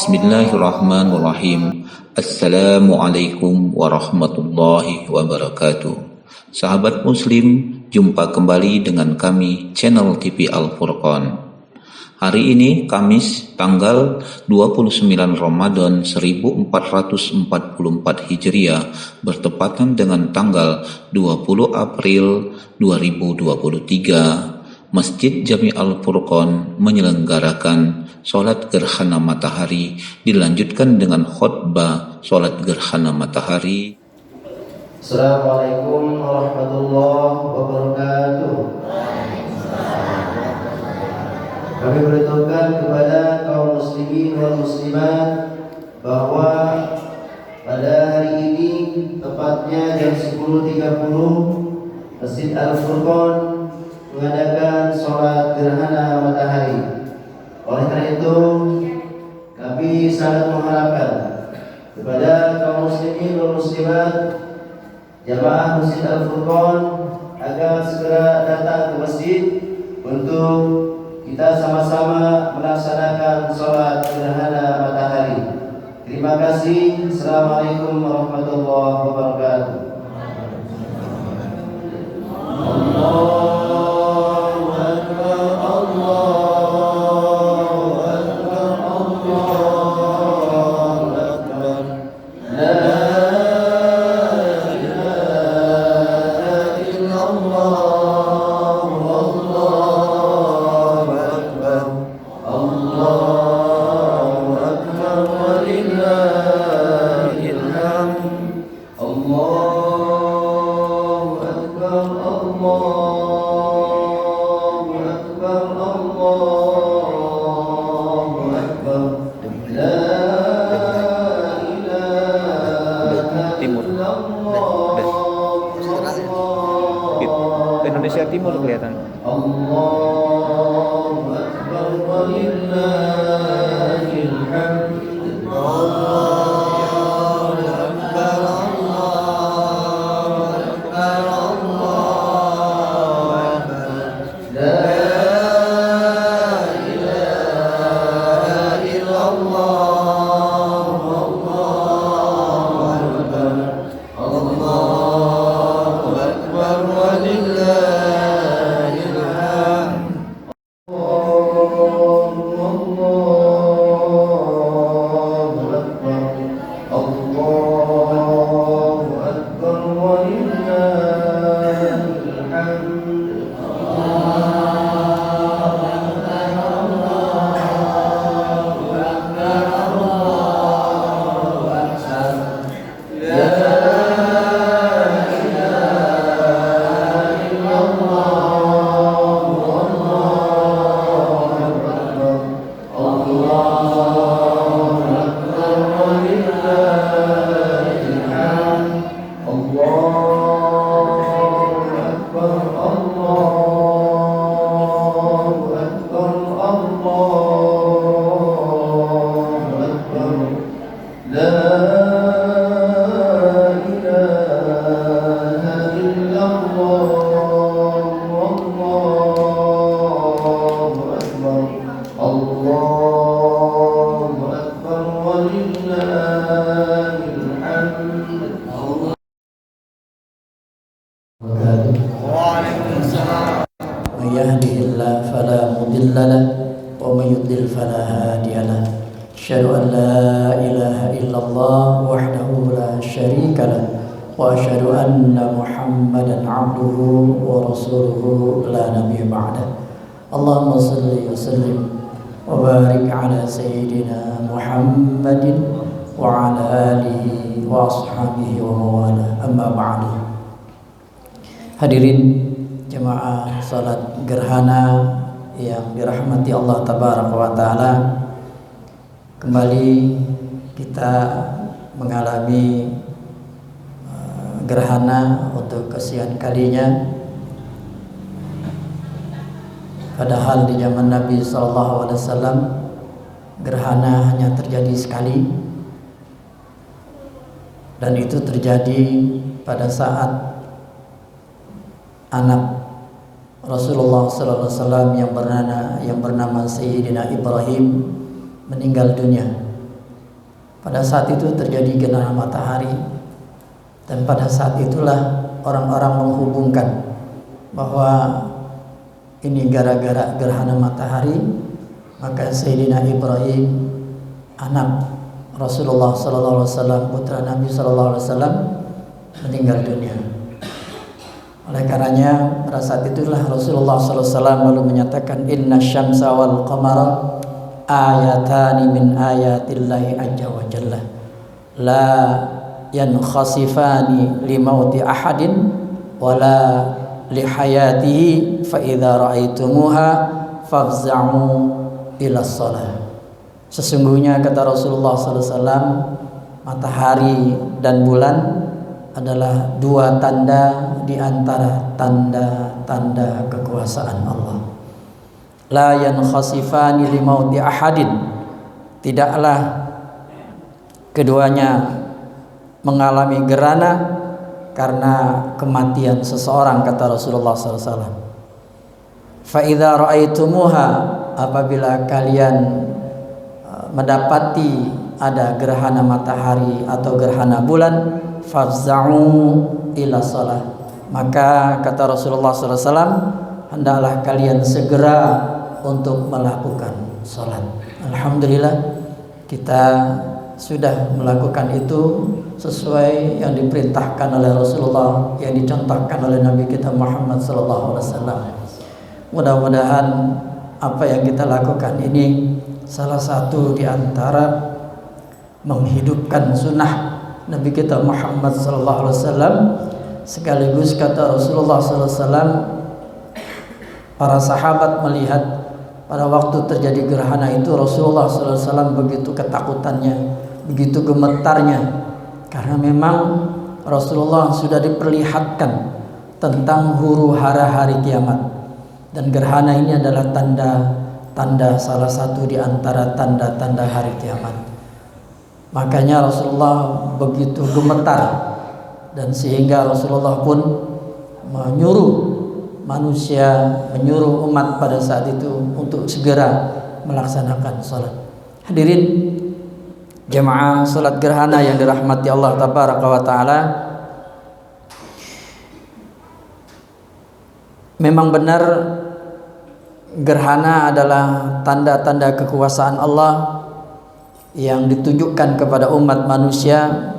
Bismillahirrahmanirrahim. Assalamualaikum warahmatullahi wabarakatuh. Sahabat muslim, jumpa kembali dengan kami channel TV Al Furqan. Hari ini Kamis tanggal 29 Ramadan 1444 Hijriah bertepatan dengan tanggal 20 April 2023. Masjid Jami Al Furqan menyelenggarakan sholat gerhana matahari, dilanjutkan dengan khutbah sholat gerhana matahari. Assalamualaikum warahmatullahi wabarakatuh. Kami beritahukan kepada kaum muslimin wal muslimat bahwa pada hari ini tepatnya jam 10.30 Masjid Al Furqan mengadakan sholat gerhana matahari. Oleh karena itu kami sangat mengharapkan kepada kaum muslimin dan muslimat jamaah Masjid Al Furqan agar segera datang ke masjid untuk kita sama-sama melaksanakan sholat gerhana matahari. Terima kasih. Assalamualaikum warahmatullahi wabarakatuh. Indonesia Timur kelihatan. Allahu Akbar walillahil hamd. Allahu Akbar, Allahu Akbar, Allahu Akbar. La ilaha illallah, Allahu Akbar, Allahu Akbar walillahil yahdihillahu fala mudilla lahu wa may yudlil fala hadiya lahu. Asyhadu an la ilaha illallah wahdahu la syarika lahu wa asyhadu anna Muhammadan abduhu wa rasuluhu la nabiyya ba'da. Allahumma shalli wa sallim wa barik ala sayyidina Muhammadin wa ala alihi wa ashabihi wa mawala. Amma ba'du. Hadirin jemaah salat gerhana yang dirahmati Allah tabaraka wa taala, kembali kita mengalami gerhana untuk kesekian kalinya. Padahal di zaman Nabi SAW gerhana hanya terjadi sekali, dan itu terjadi pada saat anak Rasulullah SAW yang bernama Sayyidina Ibrahim meninggal dunia. Pada saat itu terjadi gerhana matahari, dan pada saat itulah orang-orang menghubungkan bahwa ini gara-gara gerhana matahari, maka Sayyidina Ibrahim, anak Rasulullah SAW, putra Nabi SAW, meninggal dunia. Oleh karenanya pada saat itulah Rasulullah SAW lalu menyatakan, inna syamsa wal qamara ayatani min ayatillahi azza wa jalla la yankhasifani limauti ahadin wala lihayatihi fa idza ra'aitumuha fafza'u ila shalah. Sesungguhnya kata Rasulullah SAW, matahari dan bulan adalah dua tanda di antara tanda-tanda kekuasaan Allah. La yankhasifani limauti ahadin, tidaklah keduanya mengalami gerhana karena kematian seseorang, kata Rasulullah SAW. Fa idza ra'aitumuha, apabila kalian mendapati ada gerhana matahari atau gerhana bulan, fafza'u ila shalah, maka kata Rasulullah SAW, hendaklah kalian segera untuk melakukan salat. Alhamdulillah, kita sudah melakukan itu sesuai yang diperintahkan oleh Rasulullah, yang dicontohkan oleh Nabi kita Muhammad SAW. Mudah-mudahan apa yang kita lakukan ini salah satu di antara menghidupkan sunnah Nabi kita Muhammad SAW. Sekaligus kata Rasulullah SAW, para sahabat melihat pada waktu terjadi gerhana itu Rasulullah SAW begitu ketakutannya, begitu gemetarnya, karena memang Rasulullah sudah diperlihatkan tentang huru hara hari kiamat, dan gerhana ini adalah tanda salah satu di antara tanda-tanda hari kiamat. Makanya Rasulullah begitu gemetar, dan sehingga Rasulullah pun menyuruh umat pada saat itu untuk segera melaksanakan salat. Hadirin jemaah salat gerhana yang dirahmati Allah tabaraka wa taala, memang benar gerhana adalah tanda-tanda kekuasaan Allah yang ditujukan kepada umat manusia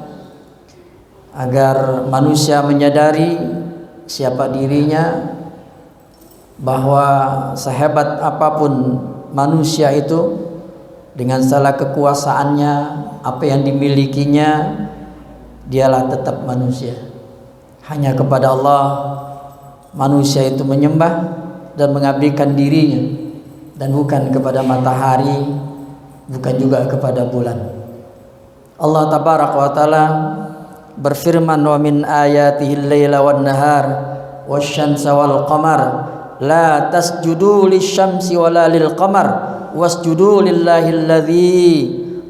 agar manusia menyadari siapa dirinya, bahwa sehebat apapun manusia itu, dengan segala kekuasaannya, apa yang dimilikinya, dialah tetap manusia. Hanya kepada Allah manusia itu menyembah dan mengabdikan dirinya, dan bukan kepada matahari, bukan juga kepada bulan. Allah tabaraka wa taala berfirman, wa min ayatihi al-laila wan nahar wasyamsa wal qamar la tasjudu lisyamsi wala lil qamar wasjudu lillahi alladzi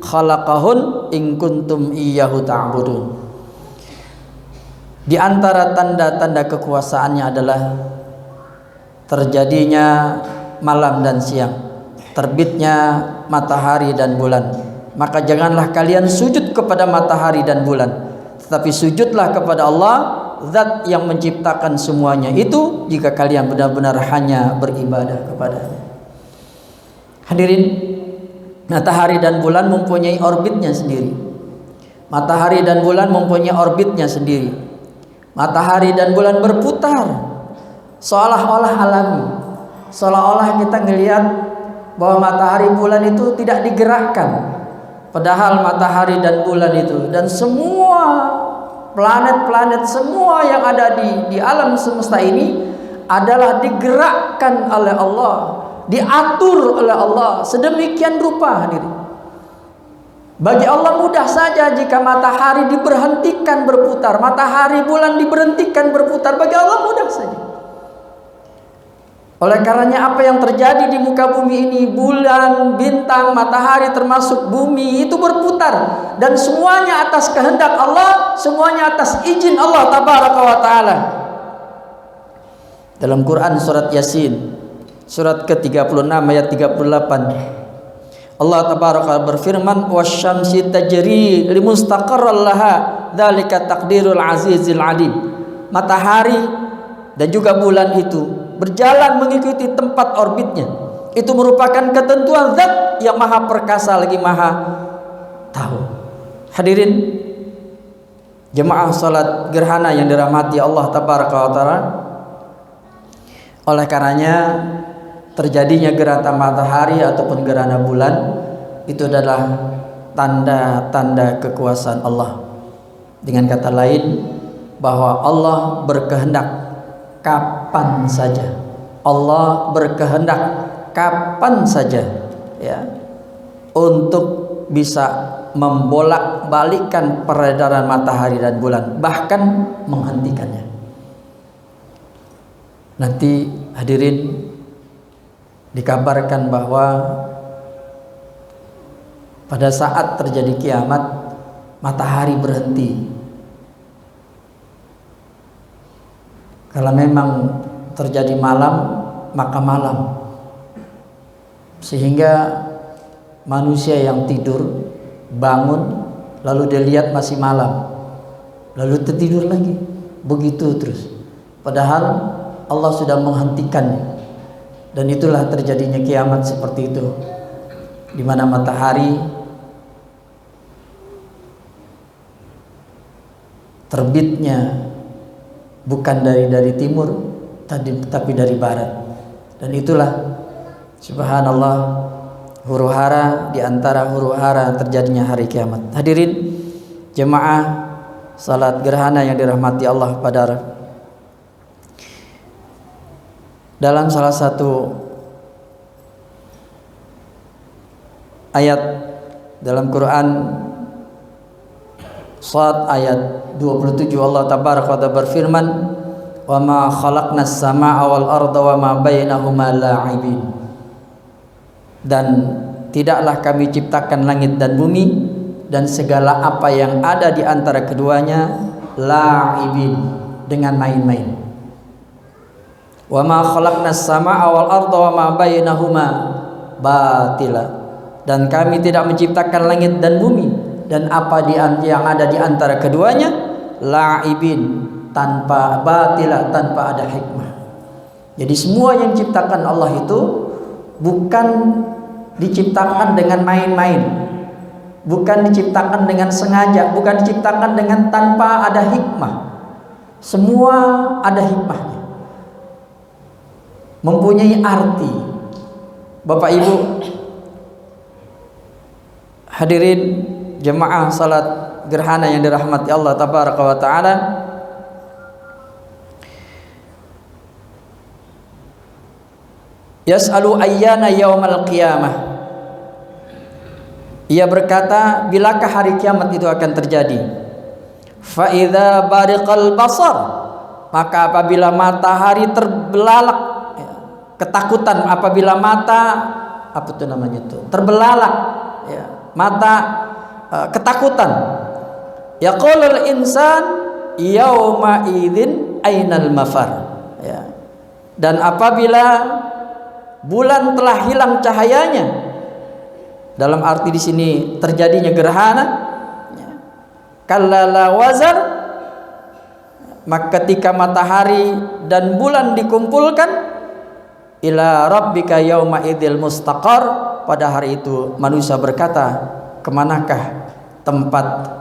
khalaqahun in kuntum iyyahu ta'budun. Di antara tanda-tanda kekuasaannya adalah terjadinya malam dan siang, terbitnya matahari dan bulan. Maka janganlah kalian sujud kepada matahari dan bulan, tetapi sujudlah kepada Allah, Zat yang menciptakan semuanya itu, jika kalian benar-benar hanya beribadah kepadanya. Hadirin, matahari dan bulan mempunyai orbitnya sendiri. Matahari dan bulan mempunyai orbitnya sendiri. Matahari dan bulan berputar seolah-olah alami, seolah-olah kita ngelihat bahwa matahari bulan itu tidak digerakkan, padahal matahari dan bulan itu dan semua planet-planet semua yang ada di alam semesta ini adalah digerakkan oleh Allah, diatur oleh Allah sedemikian rupa. Hadirin, bagi Allah mudah saja jika matahari diberhentikan berputar, matahari bulan diberhentikan berputar, bagi Allah mudah saja. Oleh karenanya apa yang terjadi di muka bumi ini, bulan, bintang, matahari termasuk bumi itu berputar, dan semuanya atas kehendak Allah, semuanya atas izin Allah tabaraka wa taala. Dalam Quran surat Yasin surat ke-36 ayat 38, Allah tabaraka berfirman, wasyamsi tajri limustaqarral laha dzalika taqdirul azizil alim. Matahari dan juga bulan itu berjalan mengikuti tempat orbitnya. Itu merupakan ketentuan zat yang maha perkasa lagi maha tahu. Hadirin jemaah salat gerhana yang dirahmati Allah tabaraka wa taala, oleh karenanya terjadinya gerhana matahari ataupun gerhana bulan itu adalah tanda-tanda kekuasaan Allah. Dengan kata lain, bahwa Allah berkehendak kapan saja. Allah berkehendak kapan saja, ya, untuk bisa membolak-balikkan peredaran matahari dan bulan, bahkan menghentikannya. Nanti hadirin dikabarkan bahwa pada saat terjadi kiamat matahari berhenti. Kalau memang terjadi malam, maka malam, sehingga manusia yang tidur bangun lalu dia lihat masih malam, lalu tertidur lagi, begitu terus, padahal Allah sudah menghentikannya. Dan itulah terjadinya kiamat seperti itu, di mana matahari terbitnya bukan dari timur tapi dari barat. Dan itulah subhanallah huru hara di antara huru hara terjadinya hari kiamat. Hadirin jemaah salat gerhana yang dirahmati Allah pada dalam salah satu ayat dalam Quran Shad ayat 27 Allah tabaraka wa taala berfirman, wa ma khalaqnas samaa'a wal arda wa ma bainahuma la'ibin. Dan tidaklah kami ciptakan langit dan bumi dan segala apa yang ada di antara keduanya la'ibin, dengan main-main. Wa ma khalaqnas samaa'a wal arda wa ma bainahuma batila. Dan kami tidak menciptakan langit dan bumi dan apa yang ada di antara keduanya la'ibin, tanpa batila, tanpa ada hikmah. Jadi semua yang diciptakan Allah itu bukan diciptakan dengan main-main, bukan diciptakan dengan sengaja, bukan diciptakan dengan tanpa ada hikmah. Semua ada hikmahnya, mempunyai arti. Bapak Ibu hadirin jemaah salat gerhana yang dirahmati Allah tabaraka wa taala, yas'alu ayyana yaumal qiyamah. Ia berkata, bilakah hari kiamat itu akan terjadi? Fa idza bariqal basar, maka apabila matahari terbelalak, ketakutan apabila mata terbelalak, ya, mata ketakutan. Yaqulul insan yauma idzin ainal mafar, ya. Dan apabila bulan telah hilang cahayanya, dalam arti di sini terjadinya gerhana, ya, kallala wazar, maka ketika matahari dan bulan dikumpulkan, ila rabbika yauma idzil mustaqar, pada hari itu manusia berkata, kemanakah tempat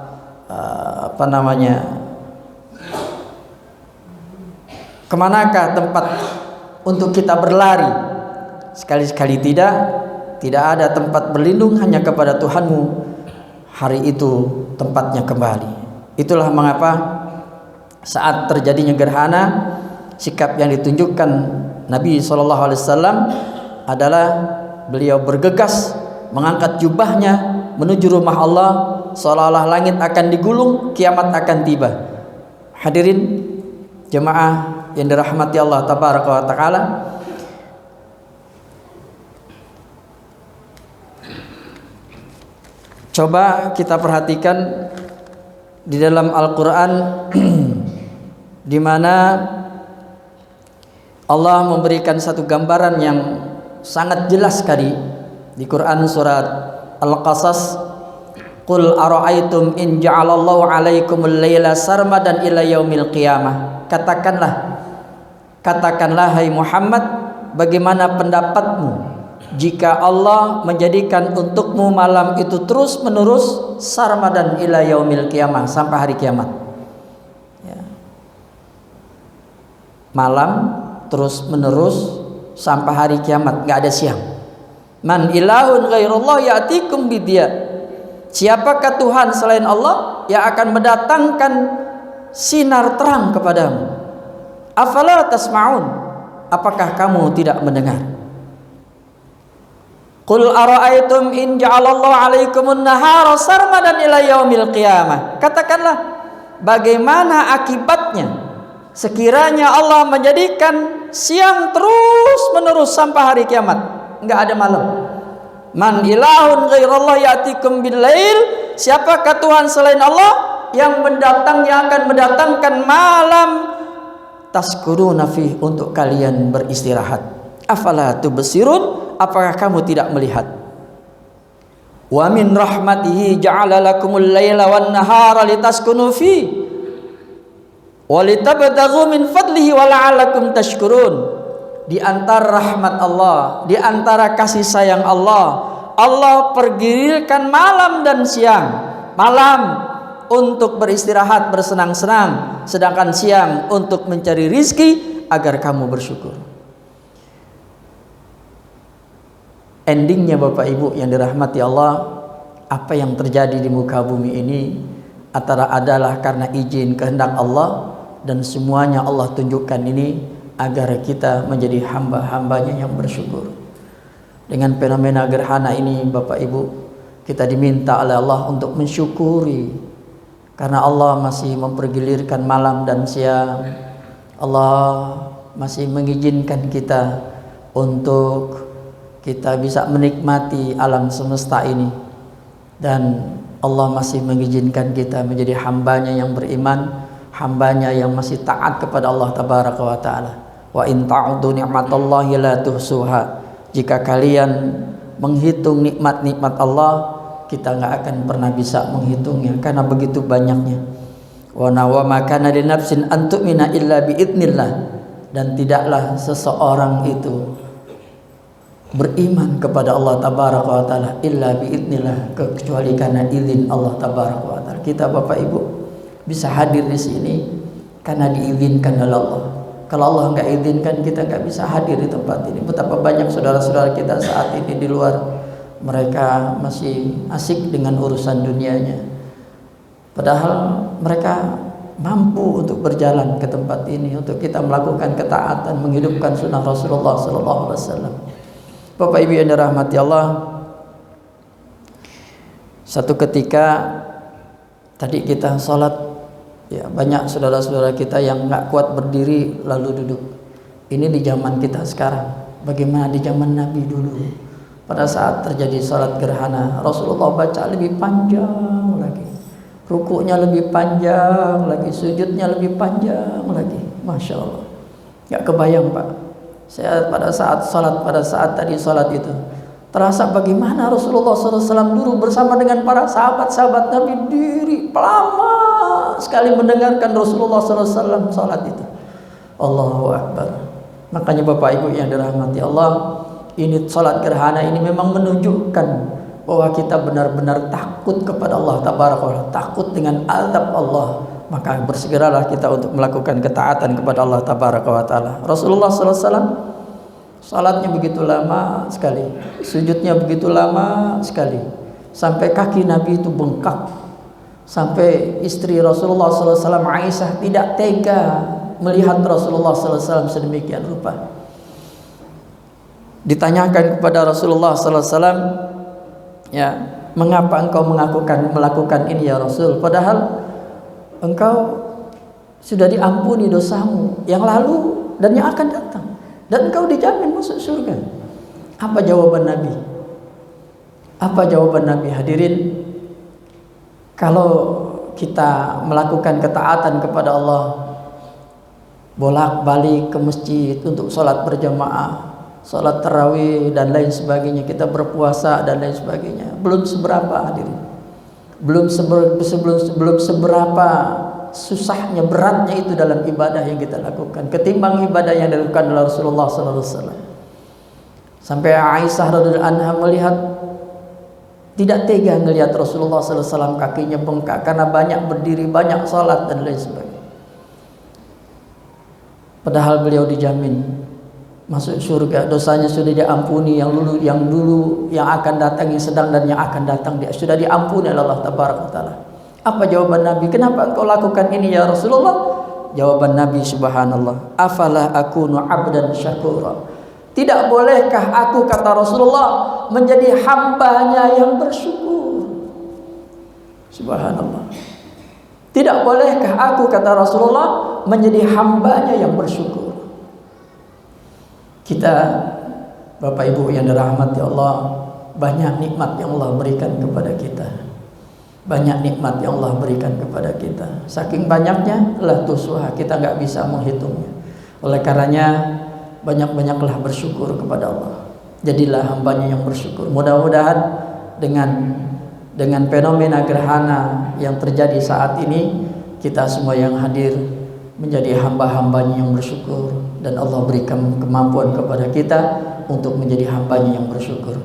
kemanakah tempat untuk kita berlari? Sekali-sekali tidak ada tempat berlindung, hanya kepada Tuhanmu. Hari itu tempatnya kembali. Itulah mengapa saat terjadinya gerhana, sikap yang ditunjukkan Nabi SAW adalah beliau bergegas mengangkat jubahnya menuju rumah Allah, seolah-olah langit akan digulung, kiamat akan tiba. Hadirin jemaah yang dirahmati Allah tabaraka wa taala, coba kita perhatikan di dalam Al-Quran di mana Allah memberikan satu gambaran yang sangat jelas sekali Di Quran surat Al-Qasas, qul ara'aitum in ja'alallahu 'alaikumul laila sarmadan ila yaumil qiyamah. Katakanlah hai Muhammad, bagaimana pendapatmu jika Allah menjadikan untukmu malam itu terus menerus sarmadan ila yaumil qiyamah, sampai hari kiamat. Ya. Malam terus menerus sampai hari kiamat, nggak ada siang. Man ilahun ghairullah ya'tikum bidiya. Siapakah Tuhan selain Allah yang akan mendatangkan sinar terang kepadamu? Afala tasma'un? Apakah kamu tidak mendengar? Qul ara'aitum in ja'alallahu 'alaikumun nahara sarmadan ila yaumil qiyamah. Katakanlah, bagaimana akibatnya sekiranya Allah menjadikan siang terus menerus sampai hari kiamat, enggak ada malam. Man ilahun ghairallah ya'tikum bil lail. Siapakah Tuhan selain Allah yang akan mendatangkan malam taskuruna fi, untuk kalian beristirahat. Afala tubsirun? Apakah kamu tidak melihat? Wa min rahmatihi ja'ala lakumul laila wan nahara litaskunu fi wa litabtaghu min fadlihi wa la'allakum tashkurun. Di antara rahmat Allah, di antara kasih sayang Allah, Allah pergilirkan malam dan siang. Malam untuk beristirahat, bersenang-senang, sedangkan siang untuk mencari rizki agar kamu bersyukur. Endingnya Bapak Ibu yang dirahmati Allah, apa yang terjadi di muka bumi ini adalah karena izin kehendak Allah, dan semuanya Allah tunjukkan ini agar kita menjadi hamba-hambanya yang bersyukur. Dengan fenomena gerhana ini Bapak Ibu, kita diminta oleh Allah untuk mensyukuri, karena Allah masih mempergilirkan malam dan siang. Allah masih mengizinkan kita untuk kita bisa menikmati alam semesta ini, dan Allah masih mengizinkan kita menjadi hambanya yang beriman, hambanya yang masih taat kepada Allah tabaraka wa ta'ala. Wa in ta'udu ni'matallahi la tuhsuha. Jika kalian menghitung nikmat-nikmat Allah, kita nggak akan pernah bisa menghitungnya karena begitu banyaknya. Wa ma kana li nafsin an tu'mina illa biidznillah. Dan tidaklah seseorang itu beriman kepada Allah tabaraka wa ta'ala illa biidznillah, kecuali karena izin Allah tabaraka wa ta'ala. Kita Bapak Ibu bisa hadir di sini karena diizinkan oleh Allah. Kalau Allah nggak izinkan, kita nggak bisa hadir di tempat ini. Betapa banyak saudara-saudara kita saat ini di luar, mereka masih asik dengan urusan dunianya, padahal mereka mampu untuk berjalan ke tempat ini untuk kita melakukan ketaatan, menghidupkan sunnah Rasulullah SAW. Bapak Ibu yang dirahmati Allah, satu ketika tadi kita sholat, ya banyak saudara-saudara kita yang nggak kuat berdiri lalu duduk. Ini di zaman kita sekarang. Bagaimana di zaman Nabi dulu? Pada saat terjadi sholat gerhana, Rasulullah baca lebih panjang lagi, rukuknya lebih panjang lagi, sujudnya lebih panjang lagi. Masya Allah, nggak kebayang Pak. Saya pada saat tadi sholat itu terasa bagaimana Rasulullah SAW dulu bersama dengan para sahabat-sahabat Nabi, diri lama sekali mendengarkan Rasulullah SAW sholat itu. Allahu Akbar. Makanya Bapak Ibu yang dirahmati Allah, ini sholat gerhana ini memang menunjukkan bahwa kita benar-benar takut kepada Allah tabaraka wa ta'ala, takut dengan azab Allah. Maka bersegeralah kita untuk melakukan ketaatan kepada Allah tabaraka wa ta'ala. Rasulullah SAW salatnya begitu lama sekali, sujudnya begitu lama sekali, sampai kaki Nabi itu bengkak, sampai istri Rasulullah SAW Aisyah tidak tega melihat Rasulullah SAW sedemikian rupa. Ditanyakan kepada Rasulullah SAW, ya, mengapa engkau melakukan ini ya Rasul, padahal engkau sudah diampuni dosamu yang lalu dan yang akan datang, dan engkau dijamin masuk surga. Apa jawaban Nabi? Apa jawaban Nabi? Hadirin, kalau kita melakukan ketaatan kepada Allah, bolak-balik ke masjid untuk sholat berjamaah, sholat tarawih dan lain sebagainya, kita berpuasa dan lain sebagainya. Belum seberapa hadirin. Belum seberapa susahnya, beratnya itu dalam ibadah yang kita lakukan ketimbang ibadah yang dilakukan oleh Rasulullah sallallahu alaihi wasallam. Sampai Aisyah radhiyallahu anha melihat, tidak tega melihat Rasulullah sallallahu alaihi wasallam kakinya bengkak karena banyak berdiri, banyak salat dan lain sebagainya. Padahal beliau dijamin masuk surga, dosanya sudah diampuni, yang dulu yang akan datang, yang sedang dan yang akan datang sudah diampuni oleh Allah tabaraka taala. Apa jawaban Nabi? Kenapa engkau lakukan ini ya Rasulullah? Jawaban Nabi, subhanallah, afala akunu abdan syakura. Tidak bolehkah aku, kata Rasulullah, menjadi hambanya yang bersyukur? Subhanallah. Tidak bolehkah aku, kata Rasulullah, menjadi hambanya yang bersyukur? Kita, Bapak Ibu yang dirahmati Allah, banyak nikmat yang Allah berikan kepada kita. Banyak nikmat yang Allah berikan kepada kita. Saking banyaknya, la tusuha, kita nggak bisa menghitungnya. Oleh karenanya, banyak-banyaklah bersyukur kepada Allah. Jadilah hambanya yang bersyukur. Mudah-mudahan dengan fenomena gerhana yang terjadi saat ini, kita semua yang hadir menjadi hamba-hambanya yang bersyukur, dan Allah berikan kemampuan kepada kita untuk menjadi hambanya yang bersyukur.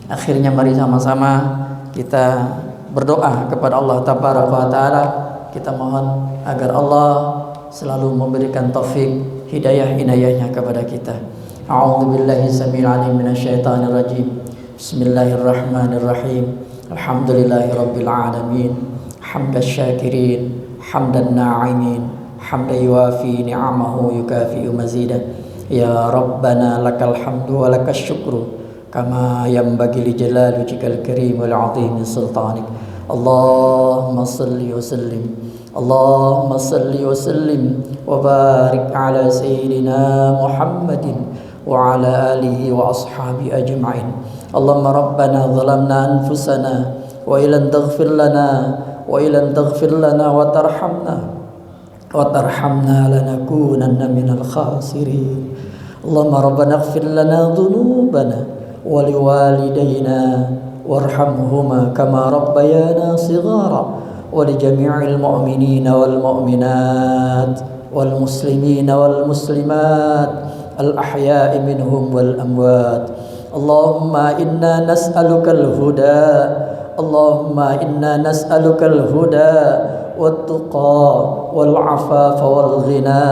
Akhirnya mari sama-sama kita berdoa kepada Allah tabaraka wa taala. Kita mohon agar Allah selalu memberikan taufik, hidayah inayahnya kepada kita. A'udzubillahi samil alim minasyaitonir rajim. Bismillahirrahmanirrahim. Alhamdulillahirabbil alamin. Hamdasy syakirin, hamdan na'imin, hamdan yuwafi ni'amahu yukafi'u mazidah. Ya Rabbana lakal hamdu wa lakas syukru kama yanbaghi li jalali wajhikal karim wal 'azimi sultanik. Allahumma salli wa sallim, Allahumma salli wa sallim wa barik ala sayyidina Muhammadin wa ala alihi wa ashabi ajma'in. Allahumma rabbana zalamna anfusana wa ilan taghfir lana wa tarhamna lanakunanna minal khasirin. Allahumma rabbana ighfir lana dhunubana wa liwalidayna warhamhuma kama rabbayana shighara wa li jami'il mu'minina wal mu'minat wal muslimina wal muslimat al ahya'i minhum wal amwat. Allahumma inna nas'alukal huda, Allahumma inna nas'alukal huda والتقى والعفاف والغنى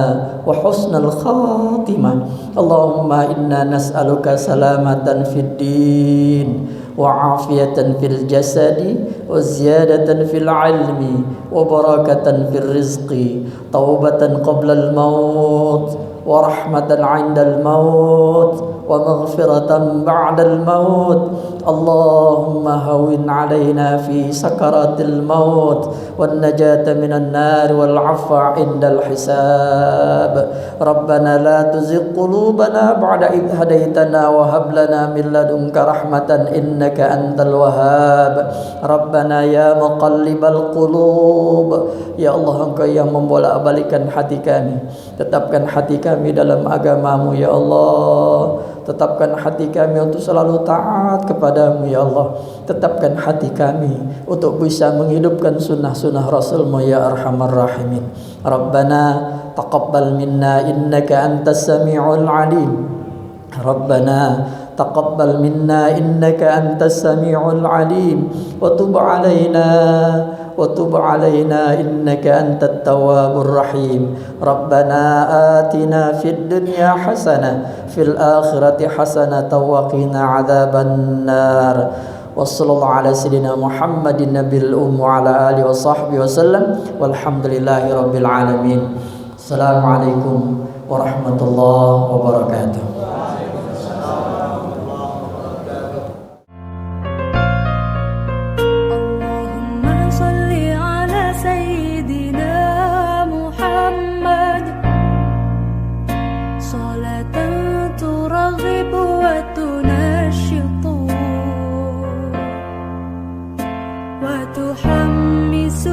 وحسن الخاتمة. اللهم إنا نسألك سلامة في الدين وعافية في الجسد وزيادة في العلم وبركة في الرزق، توبة قبل الموت ورحمة عند الموت ومغفرة بعد الموت. اللهم هون علينا في سكرات الموت والنجاة من النار والعفو عند الحساب. ربنا لا تزغ قلوبنا بعد إذ هديتنا وهب لنا من لدنك رحمة إنك أنت الوهاب. ربنا يا مقلب القلوب، ya Allah, Engkau yang membolak-balikkan hati kami, tetapkan hati kami dalam agamamu ya Allah. Tetapkan hati kami untuk selalu taat kepadamu ya Allah. Tetapkan hati kami untuk bisa menghidupkan sunnah-sunnah Rasulmu ya Arhamar Rahimin. Rabbana taqabbal minna innaka antas sami'ul alim. Rabbana taqabbal minna innaka antas sami'ul alim wa tub alaina innaka antat tawwabur rahim. Rabbana atina fid dunya hasanah fil akhirati hasanah wa qina adzaban nar. Wassallallahu ala sayyidina Muhammadin nabiyil wa ala alihi wa sahbihi wasallam walhamdulillahi rabbil alamin. Assalamualaikum warahmatullahi wabarakatuh. وتحمس